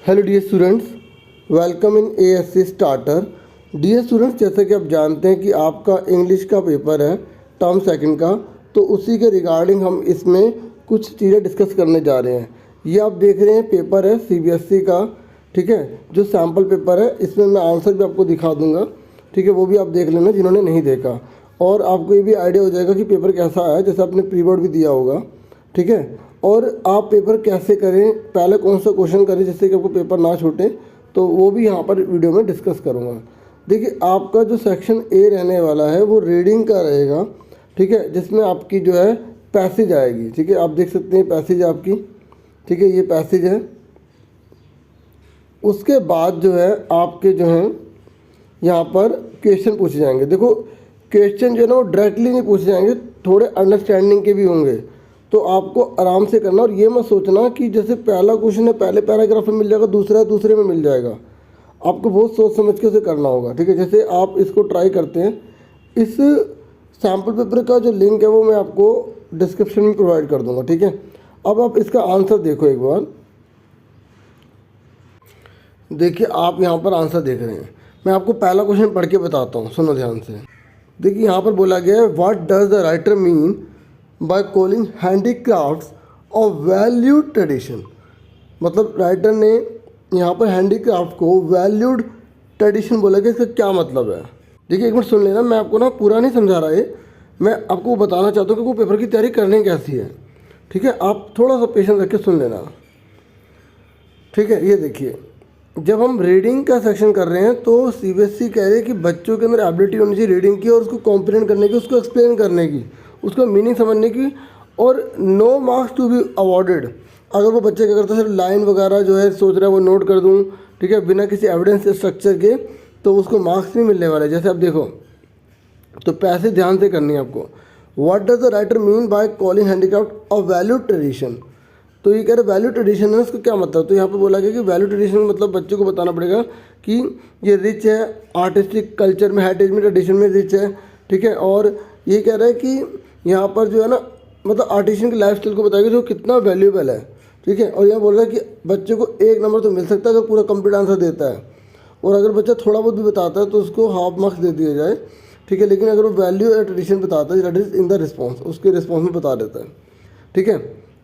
Hello dear students, welcome in ASC starter. Dear students, जैसे कि आप जानते हैं कि आपका इंग्लिश का पेपर है टर्म सेकंड का, तो उसी के रिगार्डिंग हम इसमें कुछ चीज़ें डिस्कस करने जा रहे हैं। ये आप देख रहे हैं पेपर है सीबीएसई का, ठीक है, जो सैम्पल पेपर है। इसमें मैं आंसर भी आपको दिखा दूंगा, ठीक है, वो भी आप देख लेना जिन्होंने नहीं देखा, और आपको ये भी आइडिया हो जाएगा कि पेपर कैसा है, जैसे आपने प्री बोर्ड भी दिया होगा, ठीक है। और आप पेपर कैसे करें, पहले कौन सा क्वेश्चन करें जिससे कि आपको पेपर ना छूटे, तो वो भी यहाँ पर वीडियो में डिस्कस करूँगा। देखिए, आपका जो सेक्शन ए रहने वाला है वो रीडिंग का रहेगा, ठीक है, जिसमें आपकी जो है पैसेज आएगी, ठीक है। आप देख सकते हैं पैसेज आपकी, ठीक है, ये पैसेज है। उसके बाद जो है आपके जो हैं यहाँ पर क्वेश्चन पूछे जाएंगे। देखो, क्वेश्चन जो है ना वो डायरेक्टली नहीं पूछे जाएंगे, थोड़े अंडरस्टैंडिंग के भी होंगे, तो आपको आराम से करना। और ये मत सोचना कि जैसे पहला क्वेश्चन है पहले पैराग्राफ में मिल जाएगा, दूसरा दूसरे में मिल जाएगा। आपको बहुत सोच समझ के उसे करना होगा, ठीक है। जैसे आप इसको ट्राई करते हैं, इस सैम्पल पेपर का जो लिंक है वो मैं आपको डिस्क्रिप्शन में प्रोवाइड कर दूंगा, ठीक है। अब आप इसका आंसर देखो एक बार। देखिए, आप यहाँ पर आंसर देख रहे हैं। मैं आपको पहला क्वेश्चन पढ़ के बताता हूँ, सुनो ध्यान से। देखिए, यहाँ पर बोला गया है, what does the writer mean by calling handicrafts of valued tradition. मतलब राइटर ने यहाँ पर हैंडीक्राफ्ट को वैल्यूड ट्रेडिशन बोला कि इसका क्या मतलब है। देखिए, एक मिनट सुन लेना, मैं आपको ना पूरा नहीं समझा रहा है, मैं आपको बताना चाहता हूँ कि वो पेपर की तैयारी करनी कैसी है, ठीक है। आप थोड़ा सा पेशेंस रख के सुन लेना, ठीक है। ये देखिए, जब हम रीडिंग का सेक्शन कर रहे हैं तो सीबीएसई कह रही है कि बच्चों के अंदर एबिलिटी होनी चाहिए रीडिंग की, और उसको कॉम्प्रिहेंड करने की, उसको एक्सप्लेन करने की, उसका मीनिंग समझने की, और no marks to be awarded. अगर वो बच्चे क्या करते हैं, सिर्फ लाइन वगैरह जो है सोच रहा है वो नोट कर दूँ, ठीक है, बिना किसी एविडेंस स्ट्रक्चर के, तो उसको मार्क्स नहीं मिलने वाले। जैसे आप देखो, तो पैसे ध्यान से करनी है आपको। What does the writer mean by calling handicraft of valued tradition. तो ये कह रहे वैल्यू ट्रेडिशन है, उसका क्या मतलब। तो यहाँ पे बोला गया कि वैल्यू ट्रेडिशन मतलब बच्चों को बताना पड़ेगा कि ये रिच है, आर्टिस्टिक कल्चर में, हेरिटेज में, ट्रेडिशन में रिच है, ठीक है। और ये कह रहा है कि यहाँ पर जो है ना, मतलब आर्टिशियन की लाइफ स्टाइल को बताएगा जो कितना वैल्यूबल है, ठीक है। और यहाँ बोल रहा है कि बच्चे को 1 नंबर तो मिल सकता है अगर पूरा कंप्लीट आंसर देता है, और अगर बच्चा थोड़ा बहुत भी बताता है तो उसको हाफ मार्क्स दे दिया जाए, ठीक है। लेकिन अगर वो वैल्यू या ट्रेडिशन बताता है, that is in the response, उसके रिस्पॉन्स में बता देता है, ठीक है,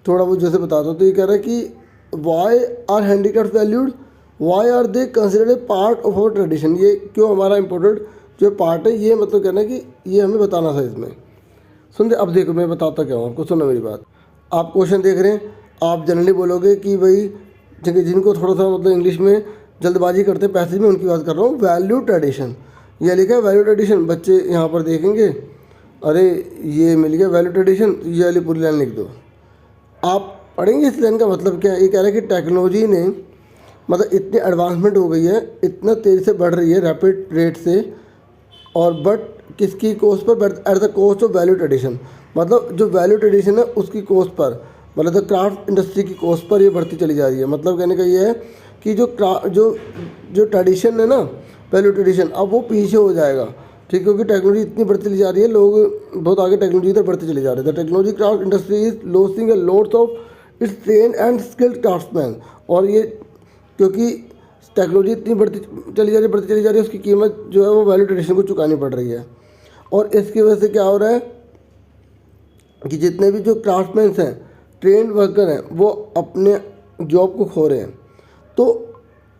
थोड़ा बहुत जैसे बताता हूँ। तो ये कह रहा है कि why are handicraft valued, why are they considered a part of our tradition. ये क्यों हमारा इंपॉर्टेंट जो पार्ट है, ये मतलब कहना है कि ये हमें बताना था इसमें। सुनते, अब देखो मैं बताता क्या हूँ आपको, सुनो मेरी बात। आप क्वेश्चन देख रहे हैं, आप जनरली बोलोगे कि भाई जिनको थोड़ा सा मतलब इंग्लिश में जल्दबाजी करते हैं पैसेज में, उनकी बात कर रहा हूँ। वैल्यू ट्रेडिशन, यह लिखा है वैल्यू ट्रेडिशन। बच्चे यहाँ पर देखेंगे, अरे ये मिल गया वैल्यू ट्रेडिशन, ये वाली पूरी लाइन लिख दो। आप पढ़ेंगे इस लाइन का मतलब क्या है। ये कह रहा है कि टेक्नोलॉजी ने मतलब इतनी एडवांसमेंट हो गई है, इतना तेज़ी से बढ़ रही है रैपिड रेट से, और बट किसकी कोस्ट पर, at the cost of value tradition. मतलब जो वैल्यू ट्रेडिशन है उसकी कोस्ट पर, मतलब द क्राफ्ट इंडस्ट्री की कोस्ट पर ये बढ़ती चली जा रही है। मतलब कहने का ये है कि जो ट्रेडिशन है ना, वैल्यू ट्रेडिशन, अब वो पीछे हो जाएगा, ठीक, क्योंकि टेक्नोलॉजी इतनी बढ़ती चली जा रही है, लोग बहुत आगे टेक्नोलॉजी की तरफ बढ़ते चले जा रहे हैं। The technology craft industry is losing a lots of its train and skilled craftsman. और ये क्योंकि टेक्नोलॉजी इतनी बढ़ती चली जा रही है, उसकी कीमत जो है वो वैल्यू ट्रेडिशन को चुकानी पड़ रही है। और इसकी वजह से क्या हो रहा है कि जितने भी जो क्राफ्टमैन्स हैं, ट्रेंड वर्कर हैं, वो अपने जॉब को खो रहे हैं। तो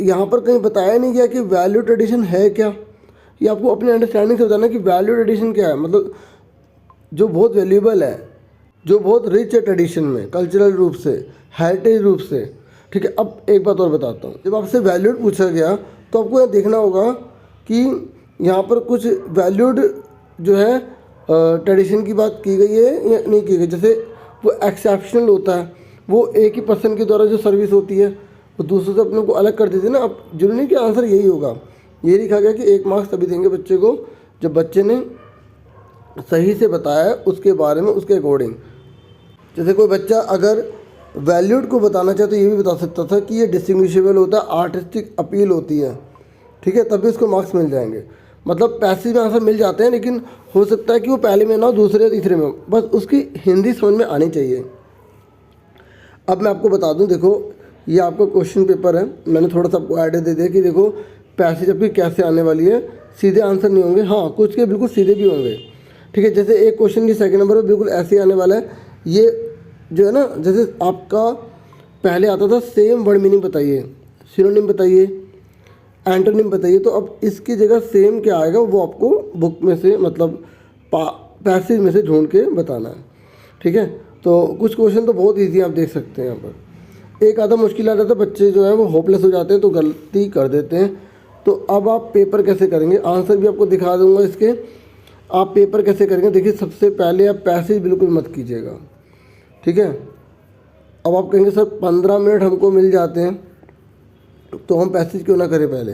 यहाँ पर कहीं बताया नहीं गया कि वैल्यू ट्रेडिशन है क्या। ये आपको अपनी अंडरस्टैंडिंग से बताना कि वैल्यू ट्रेडिशन क्या है। मतलब जो बहुत वैल्यूबल है, जो बहुत रिच है ट्रेडिशन में, कल्चरल रूप से, हेरिटेज रूप से, ठीक है। अब एक बात और बताता हूँ, जब आपसे वैल्यूड पूछा गया तो आपको यह देखना होगा कि यहाँ पर कुछ वैल्यूड जो है ट्रेडिशन की बात की गई है या नहीं की गई। जैसे वो एक्सेप्शनल होता है, वो एक ही पर्सन के द्वारा जो सर्विस होती है वो दूसरों से अपने को अलग कर देती है ना। अब जरूरी कि आंसर यही होगा। ये लिखा गया कि 1 मार्क्स तभी देंगे बच्चे को जब बच्चे ने सही से बताया उसके बारे में, उसके अकॉर्डिंग। जैसे कोई बच्चा अगर वैल्यूड को बताना चाहे तो ये भी बता सकता था कि ये डिस्टिंग्विशेबल होता है, आर्टिस्टिक अपील होती है, ठीक है, तभी उसको मार्क्स मिल जाएंगे। मतलब पैसिव आंसर मिल जाते हैं, लेकिन हो सकता है कि वो पहले में ना हो, दूसरे या तीसरे में हो, बस उसकी हिंदी समझ में आनी चाहिए। अब मैं आपको बता दूं, देखो ये आपका क्वेश्चन पेपर है, मैंने थोड़ा सा आपको आइडिया दे दिया कि देखो पैसेज आपकी कैसे आने वाली है, सीधे आंसर नहीं होंगे, हाँ कुछ के बिल्कुल सीधे भी होंगे, ठीक है। जैसे एक क्वेश्चन की सेकंड नंबर पर बिल्कुल ऐसे ही आने वाला है, ये जो है ना, जैसे आपका पहले आता था सेम वर्ड मीनिंग बताइए, सिनोनिम बताइए, एंटोनिम बताइए, तो अब इसकी जगह सेम क्या आएगा वो आपको बुक में से मतलब पैसेज में से ढूंढ के बताना है, ठीक है। तो कुछ क्वेश्चन तो बहुत ईजी आप देख सकते हैं यहाँ पर, एक आधा मुश्किल आ जाता है, बच्चे जो है वो होपलेस हो जाते हैं तो गलती कर देते हैं। तो अब आप पेपर कैसे करेंगे, आंसर भी आपको दिखा दूंगा इसके, आप पेपर कैसे करेंगे देखिए। सबसे पहले आप पैसेज बिल्कुल मत कीजिएगा, ठीक है। अब आप कहेंगे सर 15 मिनट हमको मिल जाते हैं तो हम पैसेज क्यों ना करें पहले।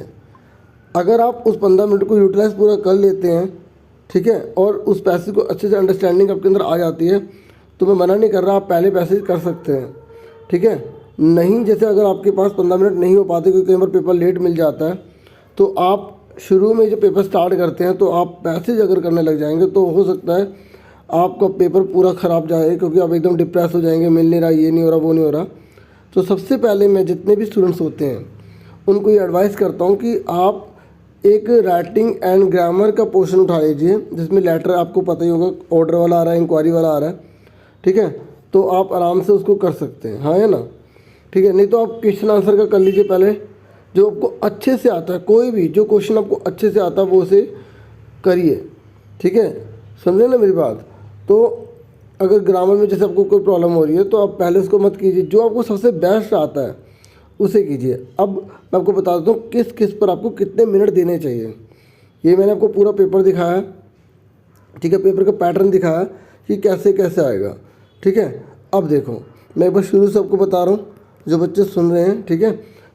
अगर आप उस 15 मिनट को यूटिलाइज पूरा कर लेते हैं, ठीक है, और उस पैसेज को अच्छे से अंडरस्टैंडिंग आपके अंदर आ जाती है, तो मैं मना नहीं कर रहा, आप पहले पैसेज कर सकते हैं, ठीक है। नहीं, जैसे अगर आपके पास 15 मिनट नहीं हो पाते क्योंकि कई बार पेपर लेट मिल जाता है, तो आप शुरू में जो पेपर स्टार्ट करते हैं तो आप पैसेज अगर करने लग जाएंगे तो हो सकता है आपका पेपर पूरा ख़राब जाए, क्योंकि आप एकदम डिप्रेस हो जाएंगे, मिल नहीं रहा, ये नहीं हो रहा, वो नहीं हो रहा। तो सबसे पहले मैं जितने भी स्टूडेंट्स होते हैं उनको ये एडवाइस करता हूँ कि आप एक राइटिंग एंड ग्रामर का पोर्शन उठा लीजिए, जिसमें लेटर आपको पता ही होगा, ऑर्डर वाला आ रहा है, इंक्वायरी वाला आ रहा है, ठीक है। तो आप आराम से उसको कर सकते हैं, हाँ है ना, ठीक है। नहीं तो आप क्वेश्चन आंसर का कर लीजिए पहले, जो आपको अच्छे से आता है, कोई भी जो क्वेश्चन आपको अच्छे से आता है वो उसे करिए, ठीक है, समझे ना मेरी बात। तो अगर ग्रामर में जैसे आपको कोई प्रॉब्लम हो रही है तो आप पहले उसको मत कीजिए, जो आपको सबसे बेस्ट आता है उसे कीजिए। अब मैं आपको बता देता हूँ किस किस पर आपको कितने मिनट देने चाहिए। ये मैंने आपको पूरा पेपर दिखाया, ठीक है, पेपर का पैटर्न दिखाया कि कैसे कैसे आएगा, ठीक है। अब देखो मैं एक बार शुरू से आपको बता रहा हूँ, जो बच्चे सुन रहे हैं, ठीक है।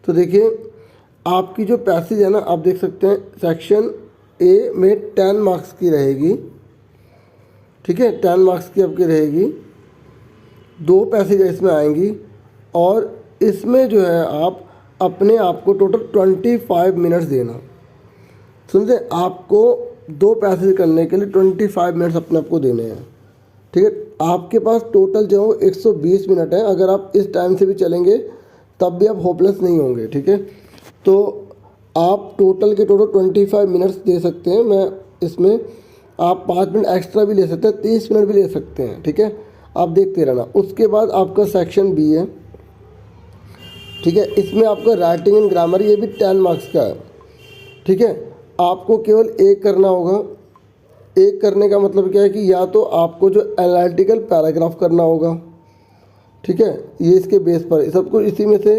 तो देखिए आपकी जो पैसेज है ना, आप देख सकते हैं सेक्शन ए में 10 मार्क्स की रहेगी, ठीक है, 10 मार्क्स की आपकी रहेगी, 2 पैसेज इसमें आएंगी, और इसमें जो है आप अपने आप को टोटल 25 मिनट्स देना, समझे। आपको 2 पैसेज करने के लिए 25 मिनट्स अपने आप को देने हैं, ठीक है। आपके पास टोटल जो है 120 मिनट है, अगर आप इस टाइम से भी चलेंगे तब भी आप होपलेस नहीं होंगे, ठीक है। तो आप टोटल के टोटल 25 मिनट्स दे सकते हैं। मैं इसमें आप 5 मिनट एक्स्ट्रा भी ले सकते हैं, 30 मिनट भी ले सकते हैं, ठीक है। आप देखते रहना। उसके बाद आपका सेक्शन बी है, ठीक है, इसमें आपका राइटिंग एंड ग्रामर, ये भी 10 मार्क्स का है, ठीक है। आपको केवल एक करना होगा। एक करने का मतलब क्या है कि या तो आपको जो एनालिटिकल पैराग्राफ करना होगा, ठीक है, ये इसके बेस पर सब कुछ इसी में से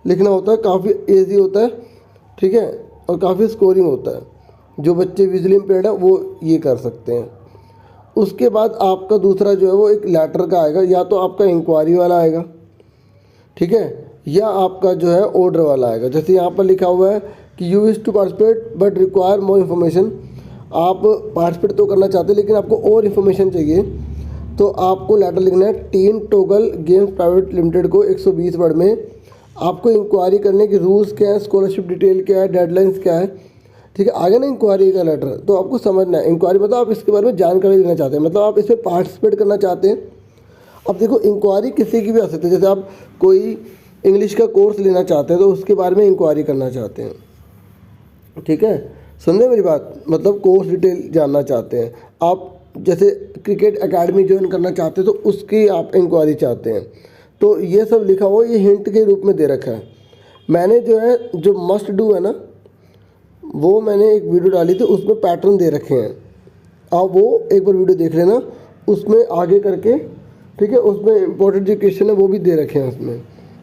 लिखना होता है, काफ़ी ईजी होता है, ठीक है, और काफ़ी स्कोरिंग होता है। जो बच्चे विजुअली इम्पेयर्ड है वो ये कर सकते हैं। उसके बाद आपका दूसरा जो है वो एक लेटर का आएगा, या तो आपका इंक्वायरी वाला आएगा, ठीक है, या आपका जो है ऑर्डर वाला आएगा। जैसे यहाँ पर लिखा हुआ है कि you wish to participate but require more information, आप पार्टिसिपेट तो करना चाहते हैं लेकिन आपको और इन्फॉर्मेशन चाहिए, तो आपको लेटर लिखना है tin toggle games private limited को 120 वर्ड में। आपको इंक्वायरी करने के रूल्स क्या है, स्कॉलरशिप डिटेल क्या है, डेडलाइंस क्या है, ठीक है। आगे ना इंक्वायरी का लेटर, तो आपको समझना है इंक्वायरी मतलब आप इसके बारे में जानकारी लेना चाहते हैं, मतलब आप इसमें पार्टिसिपेट करना चाहते हैं। अब देखो इंक्वायरी किसी की भी आ सकती है, जैसे आप कोई इंग्लिश का कोर्स लेना चाहते हैं तो उसके बारे में इंक्वायरी करना चाहते हैं, ठीक है, समझे मेरी बात, मतलब कोर्स डिटेल जानना चाहते हैं आप। जैसे क्रिकेट एकेडमी ज्वाइन करना चाहते हैं तो उसकी आप इंक्वायरी चाहते हैं, तो ये सब लिखा हुआ ये हिंट के रूप में दे रखा है। मैंने जो है जो मस्ट डू है ना, वो मैंने एक वीडियो डाली थी, उसमें पैटर्न दे रखे हैं, आप वो एक बार वीडियो देख लेना, उसमें आगे करके, ठीक है, उसमें इंपॉर्टेंट जो क्वेश्चन है वो भी दे रखे हैं उसमें।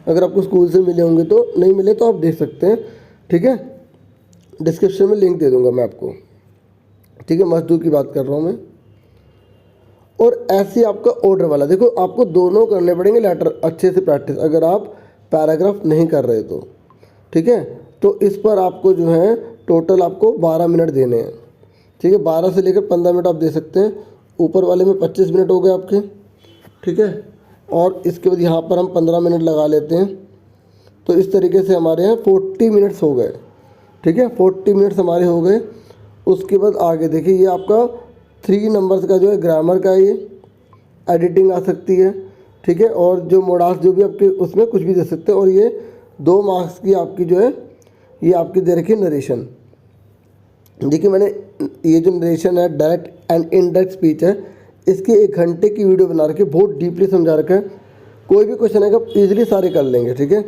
अगर आपको स्कूल से मिले होंगे तो, नहीं मिले तो आप देख सकते हैं, ठीक है, डिस्क्रिप्शन में लिंक दे दूंगा मैं आपको, ठीक है। मस्ट डू की बात कर रहा हूँ मैं। और ऐसे आपका ऑर्डर वाला, देखो आपको दोनों करने पड़ेंगे लेटर, अच्छे से प्रैक्टिस, अगर आप पैराग्राफ नहीं कर रहे तो, ठीक है। तो इस पर आपको जो है टोटल आपको 12 मिनट देने हैं, ठीक है, 12 से लेकर 15 मिनट आप दे सकते हैं। ऊपर वाले में 25 मिनट हो गए आपके, ठीक है, और इसके बाद यहाँ पर हम 15 मिनट लगा लेते हैं। तो इस तरीके से हमारे यहाँ 40 मिनट्स हो गए, ठीक है, 40 मिनट्स हमारे हो गए। उसके बाद आगे देखिए ये आपका 3 नंबर्स का जो है ग्रामर का, ये एडिटिंग आ सकती है, ठीक है, और जो मोडास जो भी आपके उसमें कुछ भी दे सकते हैं, और ये 2 मार्क्स की आपकी जो है ये आपकी दे रखी है नरेशन। देखिए मैंने ये जो नरेशन है डायरेक्ट एंड इनडायरेक्ट स्पीच है, इसकी 1 घंटे की वीडियो बना रखी है, बहुत डीपली समझा रखा है। कोई भी क्वेश्चन आएगा ईजिली सारे कर लेंगे, ठीक है।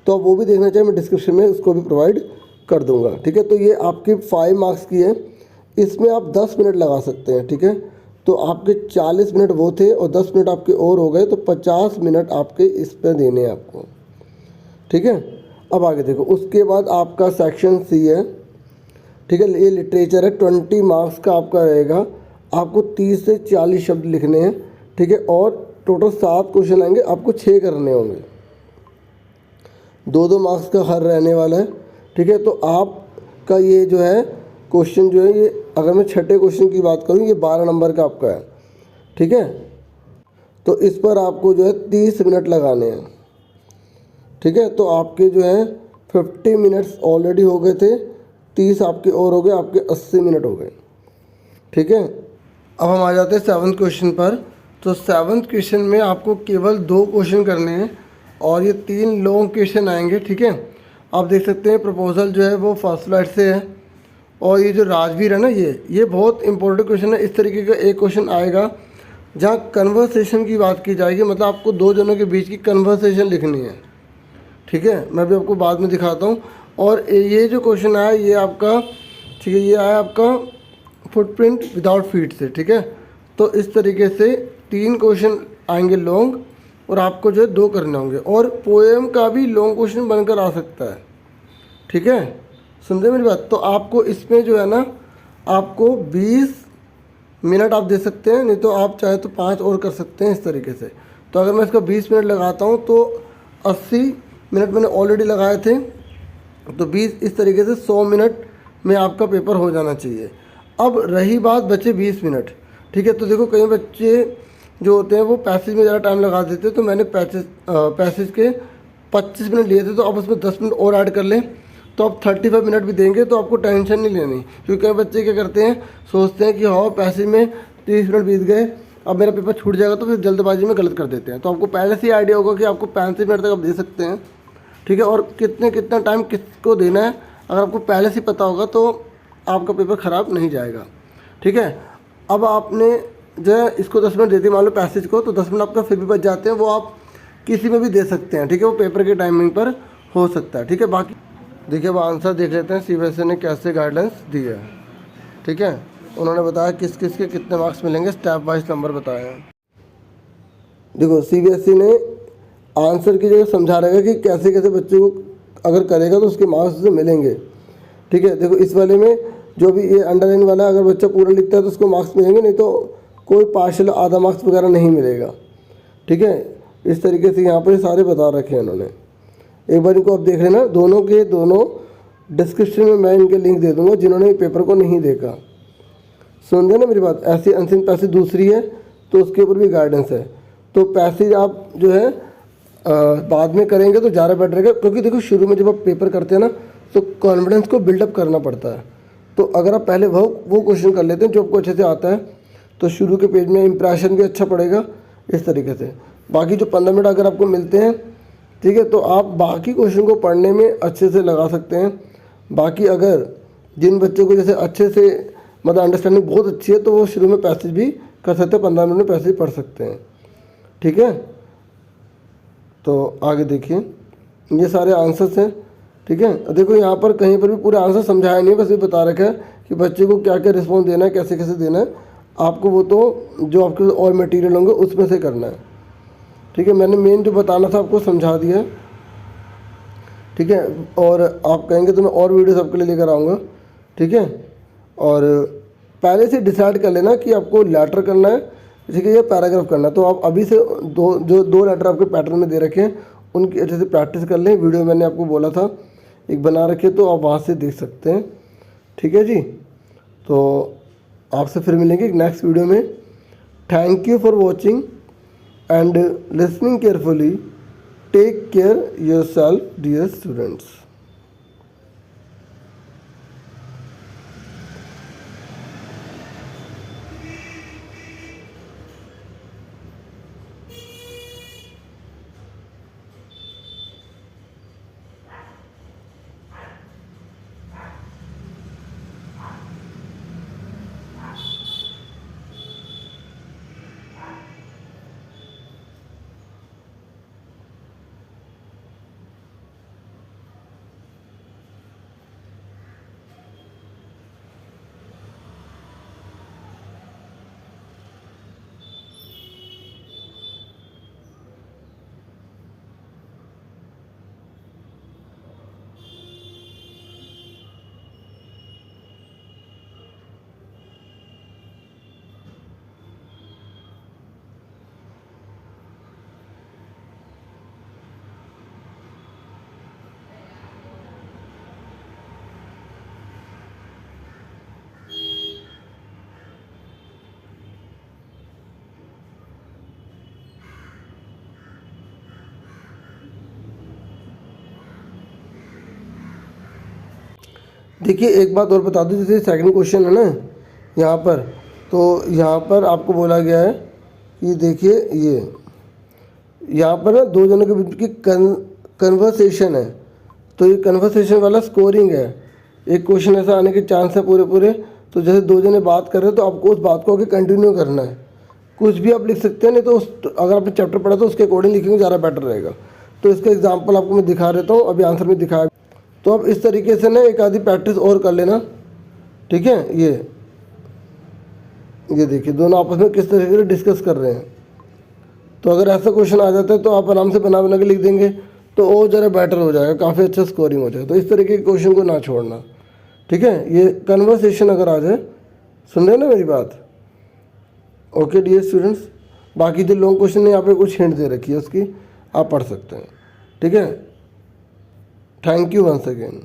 तो आप वो भी देखना चाहिए, मैं डिस्क्रिप्शन में उसको भी प्रोवाइड कर दूंगा, ठीक है। तो ये आपकी 5 मार्क्स की है, इसमें आप 10 मिनट लगा सकते हैं, ठीक है। तो आपके 40 मिनट वो थे और 10 मिनट आपके और हो गए, तो 50 मिनट आपके इस पर देने हैं आपको, ठीक है। अब आगे देखो, उसके बाद आपका सेक्शन सी है, ठीक है। ये लिटरेचर है, 20 मार्क्स का आपका रहेगा। आपको 30 से 40 शब्द लिखने हैं, ठीक है। और टोटल 7 क्वेश्चन आएंगे, आपको 6 करने होंगे, 2-2 मार्क्स का हर रहने वाला है, ठीक है। तो आपका ये जो है क्वेश्चन जो है, ये अगर मैं छठे क्वेश्चन की बात करूँ, ये 12 नंबर का आपका है, ठीक है। तो इस पर आपको जो है 30 मिनट लगाने हैं, ठीक है। तो आपके जो है 50 मिनट्स ऑलरेडी हो गए थे, 30 आपके और हो गए, आपके 80 मिनट हो गए, ठीक है। अब हम आ जाते हैं 7th क्वेश्चन पर। तो 7th क्वेश्चन में आपको केवल 2 क्वेश्चन करने हैं और ये 3 लॉन्ग क्वेश्चन आएंगे, ठीक है। आप देख सकते हैं प्रपोजल जो है वो फर्स्ट स्लाइड से है, और ये जो राजवीर है ना, ये बहुत इंपॉर्टेंट क्वेश्चन है। इस तरीके का एक क्वेश्चन आएगा जहाँ कन्वर्सेशन की बात की जाएगी, मतलब आपको 2 जनों के बीच की कन्वर्सेशन लिखनी है, ठीक है। मैं भी आपको बाद में दिखाता हूँ। और ये जो क्वेश्चन आया ये आपका, ठीक है, ये आया आपका फुटप्रिंट विदाउट फीट से, ठीक है। तो इस तरीके से 3 क्वेश्चन आएंगे लॉन्ग, और आपको जो है 2 करने होंगे। और पोएम का भी लॉन्ग क्वेश्चन बनकर आ सकता है, ठीक है। सुन रहे मेरी बात। तो आपको इसमें जो है ना, आपको 20 मिनट आप दे सकते हैं, नहीं तो आप चाहे तो 5 और कर सकते हैं इस तरीके से। तो अगर मैं इसका 20 मिनट लगाता हूँ तो 80 मिनट मैंने ऑलरेडी लगाए थे, तो 20 इस तरीके से 100 मिनट में आपका पेपर हो जाना चाहिए। अब रही बात बचे 20 मिनट, ठीक है। तो देखो कई बच्चे जो होते हैं वो पैसेज में ज़्यादा टाइम लगा देते हैं, तो मैंने पैसेज के 25 मिनट लिए थे, तो आप उसमें 10 मिनट और ऐड कर लें, तो आप 35 मिनट भी देंगे, तो आपको टेंशन नहीं लेनी। क्योंकि कई बच्चे क्या करते हैं, सोचते हैं कि हाँ पैसेज में 30 मिनट बीत गए, अब मेरा पेपर छूट जाएगा, तो फिर जल्दबाजी में गलत कर देते हैं। तो आपको पहले से ही आइडिया होगा कि आपको 35 मिनट तक आप दे सकते हैं, ठीक है। और कितना टाइम किसको देना है, अगर आपको पहले से पता होगा तो आपका पेपर ख़राब नहीं जाएगा, ठीक है। अब आपने जो है इसको 10 मिनट दे दिए मान लो पैसेज को, तो 10 मिनट आपका फिर भी बच जाते हैं, वो आप किसी में भी दे सकते हैं, ठीक है। वो पेपर के टाइमिंग पर हो सकता है, ठीक है। बाकी देखिए अब आंसर देख लेते हैं सीबीएसई ने कैसे गाइडलाइंस दी है, ठीक है। उन्होंने बताया किस किस के कितने मार्क्स मिलेंगे, स्टेप वाइज नंबर बताए हैं। देखो सीबीएसई ने आंसर की जगह समझा रहेगा कि कैसे कैसे बच्चे को अगर करेगा तो उसके मार्क्स उसे मिलेंगे, ठीक है। देखो इस वाले में जो भी ये अंडरलाइन वाला अगर बच्चा पूरा लिखता है तो उसको मार्क्स मिलेंगे, नहीं तो कोई पार्शियल आधा मार्क्स वगैरह नहीं मिलेगा, ठीक है। इस तरीके से यहाँ पर सारे बता रखे हैं उन्होंने। एक बार इनको आप देख लेना, दोनों के दोनों डिस्क्रिप्शन में मैं इनके लिंक दे दूँगा जिन्होंने पेपर को नहीं देखा। सुन दे ना मेरी बात। ऐसी अनसीन पैसेज दूसरी है, तो उसके ऊपर भी गाइडेंस है। तो पैसेज आप जो है बाद में करेंगे तो ज़्यादा बेटर रहेगा, क्योंकि देखो शुरू में जब आप पेपर करते हैं ना, तो कॉन्फिडेंस को बिल्डअप करना पड़ता है। तो अगर आप पहले वो क्वेश्चन कर लेते हैं जो आपको अच्छे से आता है, तो शुरू के पेज में इंप्रेशन भी अच्छा पड़ेगा इस तरीके से। बाकी जो 15 मिनट अगर आपको मिलते हैं, ठीक है, तो आप बाकी क्वेश्चन को पढ़ने में अच्छे से लगा सकते हैं। बाकी अगर जिन बच्चों को जैसे अच्छे से मतलब अंडरस्टैंडिंग बहुत अच्छी है, तो वो शुरू में पैसेज भी कर सकते हैं, 15 मिनट में पैसेज पढ़ सकते हैं, ठीक है। तो आगे देखिए, ये सारे आंसर्स हैं, ठीक है। देखो यहाँ पर कहीं पर भी पूरा आंसर समझाया नहीं है, बस ये बता रखा है कि बच्चे को क्या क्या रिस्पॉन्स देना है, कैसे कैसे देना है। आपको वो तो जो आपके और मटेरियल होंगे उसमें से करना है, ठीक है। मैंने मेन जो बताना था आपको समझा दिया है, ठीक है। और आप कहेंगे तो मैं और वीडियोस आपके लिए लेकर आऊँगा, ठीक है। और पहले से डिसाइड कर लेना कि आपको लेटर करना है, ठीक है, या पैराग्राफ करना है। तो आप अभी से दो लेटर आपके पैटर्न में दे रखे हैं, उनकी अच्छे से प्रैक्टिस कर लें। वीडियो मैंने आपको बोला था एक बना रखे, तो आप वहाँ से देख सकते हैं, ठीक है जी। तो आपसे फिर मिलेंगे नेक्स्ट वीडियो में। Thank you for watching and listening carefully. Take care yourself dear students. देखिए एक बात और बता दूँ, जैसे सेकंड क्वेश्चन है ना यहाँ पर, तो यहाँ पर आपको बोला गया है कि देखिए ये यहाँ पर ना दो जनों के बीच की कन्वर्सेशन है, तो ये कन्वर्सेशन वाला स्कोरिंग है। एक क्वेश्चन ऐसा आने के चांस है पूरे पूरे, तो जैसे दो जने बात कर रहे हैं तो आपको उस बात को आगे कंटिन्यू करना है। कुछ भी आप लिख सकते हैं, नहीं तो अगर आपने चैप्टर पढ़ा तो उसके अकॉर्डिंग लिखेंगे ज़्यादा बेटर रहेगा। तो इसका एग्जाम्पल आपको मैं दिखा देता हूँ, अभी आंसर में दिखाया। तो अब इस तरीके से ना एक आधी प्रैक्टिस और कर लेना, ठीक है। ये देखिए दोनों आपस में किस तरीके से डिस्कस कर रहे हैं। तो अगर ऐसा क्वेश्चन आ जाता है तो आप आराम से बना बना के लिख देंगे तो और ज़रा बेटर हो जाएगा, काफ़ी अच्छा स्कोरिंग हो जाएगा। तो इस तरीके के क्वेश्चन को ना छोड़ना, ठीक है। ये कन्वर्सेशन अगर आ जाए, सुन रहे हैं ना मेरी बात? ओके डियर स्टूडेंट्स, बाकी जो लॉन्ग क्वेश्चन है यहाँ पे कुछ हिंट दे रखी है उसकी, आप पढ़ सकते हैं, ठीक है। Thank you once again.